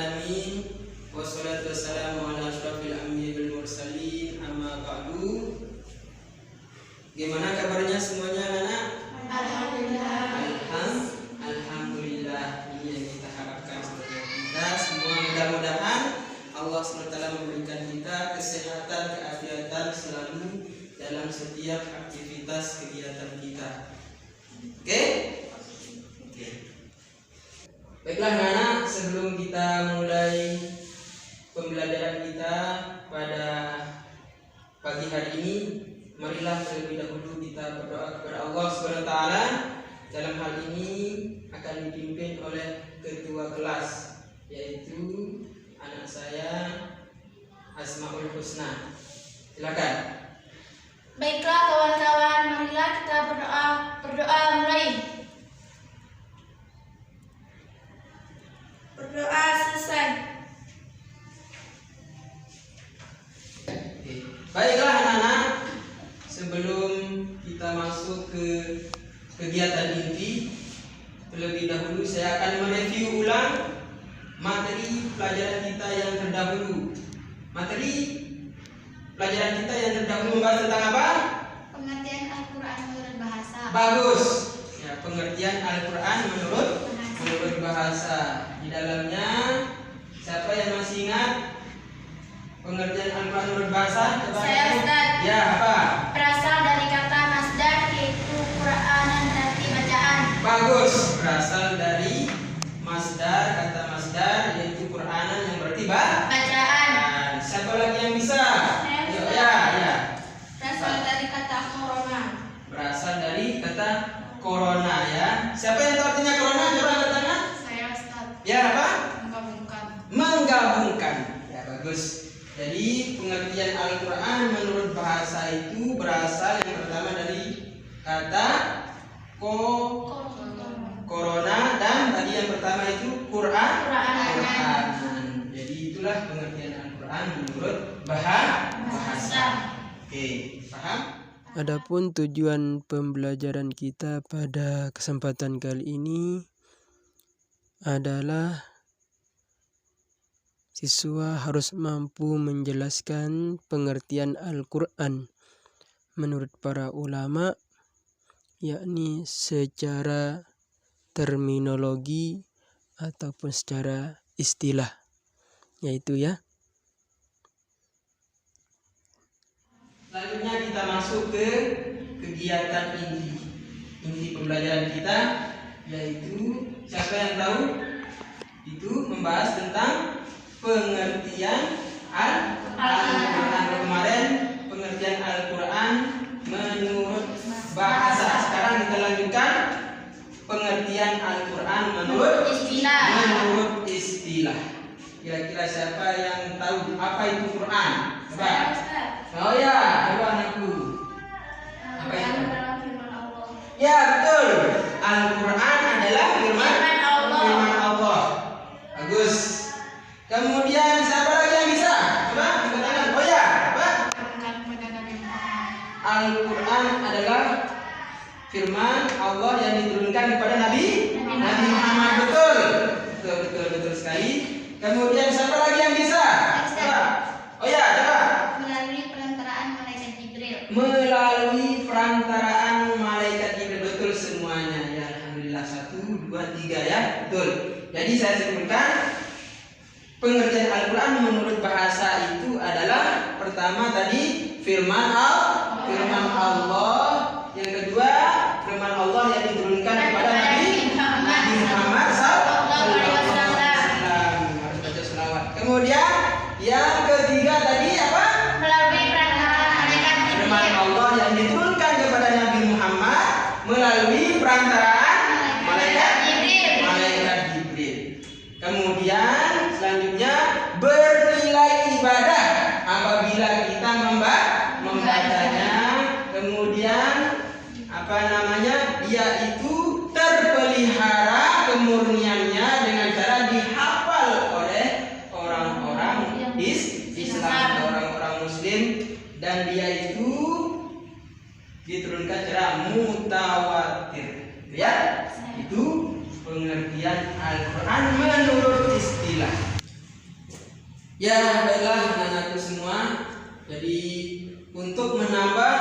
alamin. Wassalatu wassalamu ala asyrafil anbiya'i wal mursalin. Amma ba'du. Gimana kabarnya semuanya anak? Alhamdulillah. Alhamdulillah. Ini yang kita harapkan sebagai kita semua. Mudah-mudahan Allah SWT memberikan kita kesehatan, keafiatan selalu dalam setiap aktivitas kegiatan kita. Oke? Baiklah anak-anak, sebelum kita mulai pembelajaran kita pada pagi hari ini, marilah terlebih dahulu kita berdoa kepada Allah SWT. Dalam hal ini akan dipimpin oleh ketua kelas, yaitu anak saya Asmaul Husna. Silakan. Baiklah kawan-kawan, marilah kita berdoa mulai. Berdoa selesai. Baiklah anak-anak, sebelum kita masuk ke kegiatan inti, terlebih dahulu saya akan mereview ulang materi pelajaran kita yang terdahulu. Materi pelajaran kita yang terdahulu membahas tentang apa? Pengertian Al-Quran menurut bahasa. Bagus. Ya, pengertian Al-Quran menurut bahasa. Di dalamnya siapa yang masih ingat pengertian Al-Quran menurut bahasa? Coba. Saya, Ustaz. Ya, apa? Berasal dari kata masdar, yaitu Qur'anan, berarti bacaan. Bagus. Berasal dari masdar, kata masdar yaitu Qur'anan yang berarti bacaan. Nah, siapa lagi yang bisa? Saya, Ya. Berasal dari kata corona. Berasal dari kata corona ya. Siapa yang tahu artinya corona? Coba angkat tangan. Saya, Ustaz. Ya, apa? Menggabungkan. Ya, bagus. Jadi pengertian Al-Quran menurut bahasa itu berasal yang pertama dari kata corona dan tadi yang pertama itu Quran. Jadi itulah pengertian Al-Quran menurut bahasa. Oke, paham? Adapun tujuan pembelajaran kita pada kesempatan kali ini adalah siswa harus mampu menjelaskan pengertian Al-Quran menurut para ulama, yakni secara terminologi ataupun secara istilah, yaitu ya. Selanjutnya kita masuk ke kegiatan inti pembelajaran kita, yaitu siapa yang tahu? Itu membahas tentang pengertian Al-Quran. Kemarin pengertian Al-Quran menurut bahasa. Sekarang kita lanjutkan pengertian Al-Quran menurut istilah. Kira-kira siapa yang tahu apa itu Quran? Coba. Oh ya, coba anakku. Apa itu? Ya, betul. Al-Quran adalah firman Allah. Bagus. Kemudian siapa lagi yang bisa? Coba angkat tangan. Oh ya, apa? Al-Quran adalah firman Allah yang diturunkan kepada Nabi Muhammad. Betul sekali. Kemudian siapa lagi yang bisa? Coba. Oh ya, coba. Melalui perantaraan malaikat Jibril. Betul semuanya ya. Alhamdulillah 1, 2, 3 ya. Betul. Jadi saya sebutkan pengertian Al-Quran menurut bahasa itu adalah pertama tadi firman Allah, yang kedua firman Allah yang diturunkan kepada Nabi Muhammad SAW. Harus baca selawat. Kemudian yang ketiga tadi apa? Melalui perantaraan malaikat Jibril. Firman Allah yang diturunkan kepada Nabi Muhammad melalui perantaraan malaikat Jibril. Kemudian selanjutnya bernilai ibadah apabila kita membacanya. Kemudian dia itu terpelihara kemurniannya dengan cara dihafal oleh orang-orang di Ya, baiklah anak-anakku semua. Jadi untuk menambah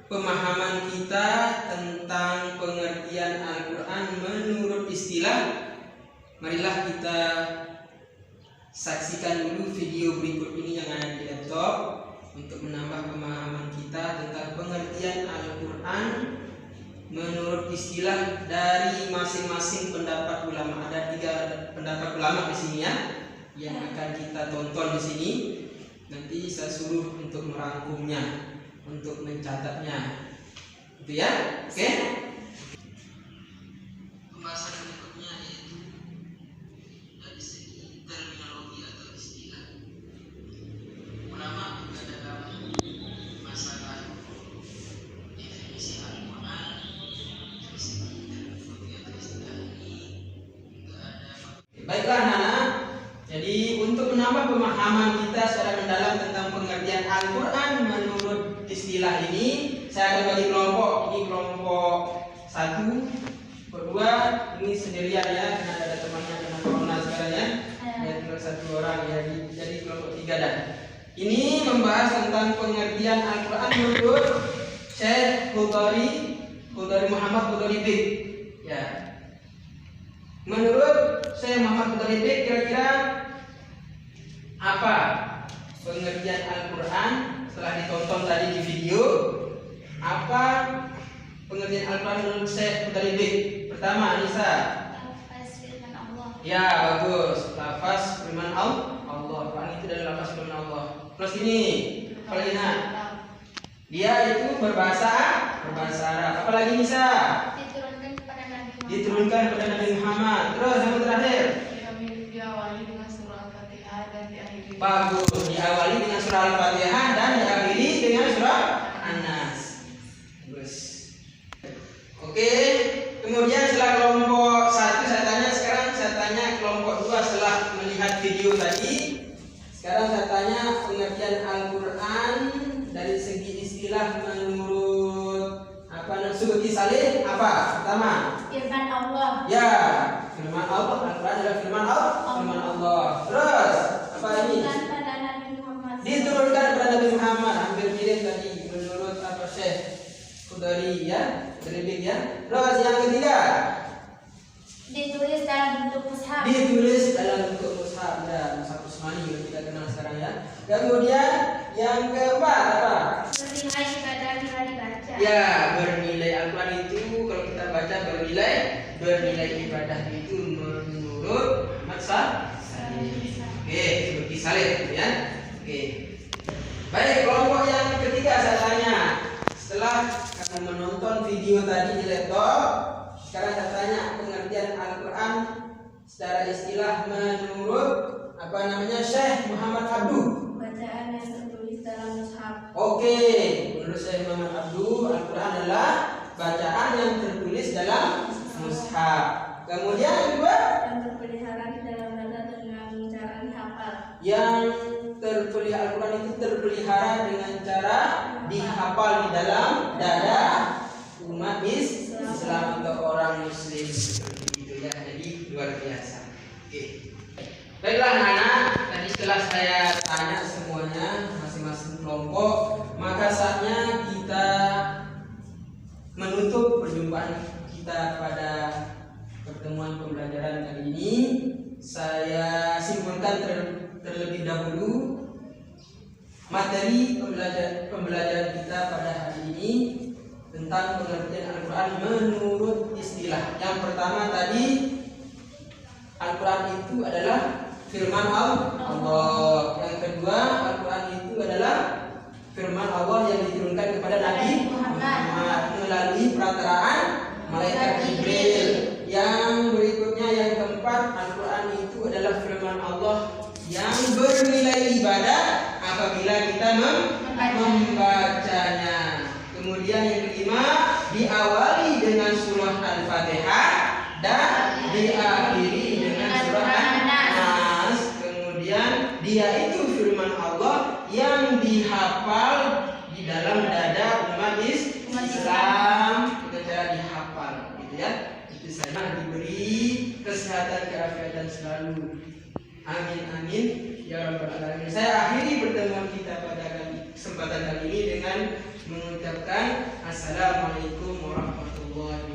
pemahaman kita tentang pengertian Al-Quran menurut istilah, marilah kita saksikan dulu video berikut ini yang ada di laptop untuk menambah pemahaman kita tentang pengertian Al-Quran menurut istilah dari masing-masing pendapat ulama. Ada 3 pendapat ulama di sini ya, yang akan kita tonton di sini. Nanti saya suruh untuk merangkumnya, untuk mencatatnya, itu ya, oke? Pembahasan berikutnya yaitu dari segi terminologi atau istilah. Ulama juga dalam masalah definisi Al-Quran dari segi terminologi atau istilah ini juga ada. Baiklah anak-anak. Jadi untuk menambah pemahaman kita secara mendalam tentang pengertian Al-Quran menurut istilah ini, saya akan bagi kelompok. Ini kelompok 1, kedua, ini sendirian ya, karena ada temannya dengan corona sekarang ya. Ya, tinggal 1 orang ya, jadi kelompok 3 dan ini membahas tentang pengertian Al-Quran menurut Syekh Qudari Muhammad Qudari Bik. Ya. Menurut Syekh Muhammad Qudari Bik, kira-kira apa pengertian Al-Quran setelah ditonton tadi di video? Apa pengertian Al-Quran menurut Syekh Qudari Bik? Pertama, Anissa. Lafaz firman Allah. Ya, bagus. Lafaz firman Allah. Quran itu adalah lafaz firman Allah. Terus ini, Paulina. Dia itu berbahasa Arab. Apalagi Nisa? Diturunkan kepada Nabi Muhammad. Diturunkan kepada Nabi Muhammad. Terus yang terakhir? Diawali dengan surah Al-Fatihah dan diakhiri. Bagus. Diawali dengan surah Al-Fatihah dan diakhiri dengan surah An-Nas. Bagus. Oke. Kemudian setelah kelompok 1 sekarang saya tanya kelompok 2 setelah melihat video tadi. Sekarang saya tanya pengertian Al-Quran dari segi istilah menurut Subeki Salih apa? Pertama, Firman Allah. ya, firman Allah. Al-Quran adalah firman Allah. Terus apa ini? Diturunkan pada Nabi Muhammad. Diturunkan kepada Nabi Muhammad. Hampir mirip tadi menurut apa Syekh Qudari ya, Qudari ya. Terus yang ketiga, Ditulis dalam bentuk mushaf. ditulis dalam bentuk mushaf. Ya, mushaf Usmani yang kita kenal sekarang ya. Kemudian yang keempat apa? Bernilai ibadah bila dibaca. Ya, bernilai Al-Quran itu kalau kita baca bernilai ibadah itu menurut Muhammad Salih. Oke, seperti Salih gitu ya. Oke. Baik, kelompok yang ketiga saya tanya. Setelah kamu menonton video tadi di laptop, sekarang saya tanya pengertian Al-Quran secara istilah menurut Syekh Muhammad Abduh. Bacaan yang tertulis dalam mushaf. Oke, menurut Syekh Muhammad Abduh, Al-Quran adalah bacaan yang tertulis dalam mushaf. Kemudian yang kedua, Yang terpelihara di dalam dada dengan cara dihafal. yang terpelihara Al-Quran itu terpelihara dengan cara dihafal di dalam dada umat Islam atau orang Muslim seperti itu ya. Jadi luar biasa. Oke. Baiklah anak-anak, tadi setelah saya tanya semuanya masing-masing kelompok, maka saatnya kita menutup perjumpaan kita pada pertemuan pembelajaran kali ini. Saya simpulkan terlebih dahulu materi pembelajaran kita pada hari ini tentang pengertian Al-Quran menurut istilah. Yang pertama tadi, Al-Quran itu adalah firman Allah. Yang kedua, Al-Quran itu adalah firman Allah yang diturunkan kepada Nabi Muhammad melalui perantaraan malaikat Jibril. Yang berikutnya, yang keempat, Al-Quran itu adalah firman Allah yang bernilai ibadah apabila kita membacanya. Kemudian yang kelima, diawali dengan surah Al-Fatihah dan diakhiri dengan surah An-Nas. Kemudian dia itu firman Allah yang dihafal di dalam dada umat Islam dengan cara dihafal, gitu ya. Itu saya diberi kesehatan, keafiatan selalu. Amin amin. Ya Rabbal Alamin. Saya akhiri pertemuan kita pada kesempatan kali ini dengan mengucapkan Assalamualaikum warahmatullahi wabarakatuh.